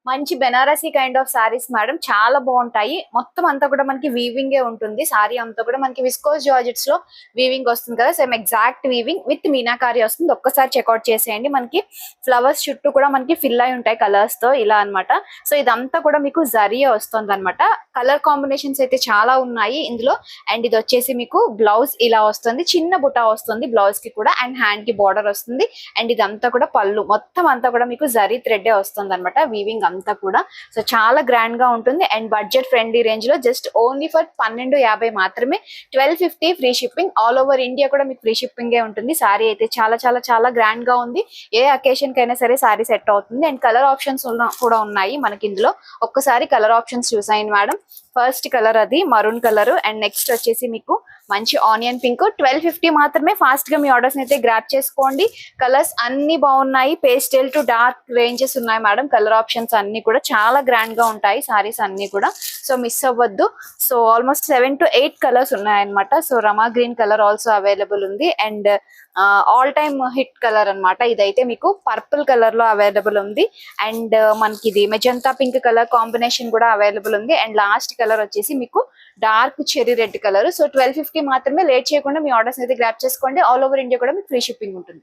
మంచి Banarasi kind of saris madam, చాలా బాగుంటాయి. మొత్తం అంతా కూడా మనకి వీవింగే ఉంటుంది. సారీ అంతా కూడా మనకి విస్కోస్ జార్జెట్స్ లో వీవింగ్ వస్తుంది కదా, same exact weaving with meenakari వస్తుంది. ఒక్కసారి చెక్అవుట్ చేసేయండి. మనకి ఫ్లవర్స్ చుట్టూ కూడా మనకి ఫిల్ అయి ఉంటాయి కలర్స్ తో ఇలా అన్నమాట. సో ఇదంతా కూడా మీకు జరియే వస్తుంది అనమాట. కలర్ కాంబినేషన్స్ అయితే చాలా ఉన్నాయి ఇందులో. అండ్ ఇది వచ్చేసి మీకు బ్లౌజ్ ఇలా వస్తుంది, చిన్న బుటా వస్తుంది బ్లౌజ్ కి కూడా, అండ్ హ్యాండ్ కి బార్డర్ వస్తుంది. అండ్ ఇదంతా కూడా పళ్ళు, మొత్తం అంతా కూడా మీకు జరీ థ్రెడ్ వస్తుంది అనమాట, వీవింగ్ అంతా కూడా. సో చాలా గ్రాండ్ గా ఉంటుంది. అండ్ బడ్జెట్ ఫ్రెండ్లీ రేంజ్ లో జస్ట్ ఓన్లీ ఫర్ 1250 మాత్రమే. 1250 free shipping. All over India కూడా మీకు ఫ్రీ షిప్పింగ్ ఉంటుంది. సారీ అయితే చాలా చాలా చాలా గ్రాండ్ గా ఉంది. ఏ అకేషన్ కైనా సరే సారీ సెట్ అవుతుంది. అండ్ కలర్ ఆప్షన్స్ కూడా ఉన్నాయి మనకి ఇందులో. ఒక్కసారి కలర్ ఆప్షన్స్ చూసాయి మేడం. ఫస్ట్ కలర్ అది మరూన్ కలర్, అండ్ నెక్స్ట్ వచ్చేసి మీకు మంచి ఆనియన్ పింక్. 1250 మాత్రమే. ఫాస్ట్ గా మీ ఆర్డర్స్ అయితే గ్రాప్ చేసుకోండి. కలర్స్ అన్ని బాగున్నాయి. పేస్టల్ టు డార్క్ రేంజెస్ ఉన్నాయి మేడం. కలర్ ఆప్షన్స్ అన్ని కూడా చాలా గ్రాండ్ గా ఉంటాయి సారీస్ అన్ని కూడా. సో మిస్ అవ్వద్దు. సో ఆల్మోస్ట్ 7 to 8 కలర్స్ ఉన్నాయన్నమాట. సో రమా గ్రీన్ కలర్ ఆల్సో అవైలబుల్ ఉంది. And all time hit colour అన్నమాట. ఇదైతే మీకు పర్పుల్ కలర్ లో అవైలబుల్ ఉంది. అండ్ మనకి ఇది మెజంతా పింక్ కలర్ కాంబినేషన్ కూడా అవైలబుల్ ఉంది. అండ్ లాస్ట్ కలర్ వచ్చేసి మీకు dark cherry red colour. So 1250 మాత్రమే. లేట్ చేయకుండా మీ ఆర్డర్స్ అయితే గ్రాప్ చేసుకోండి. ఆల్ ఓవర్ ఇండియా కూడా మీకు ఫ్రీ షిప్పింగ్ ఉంటుంది.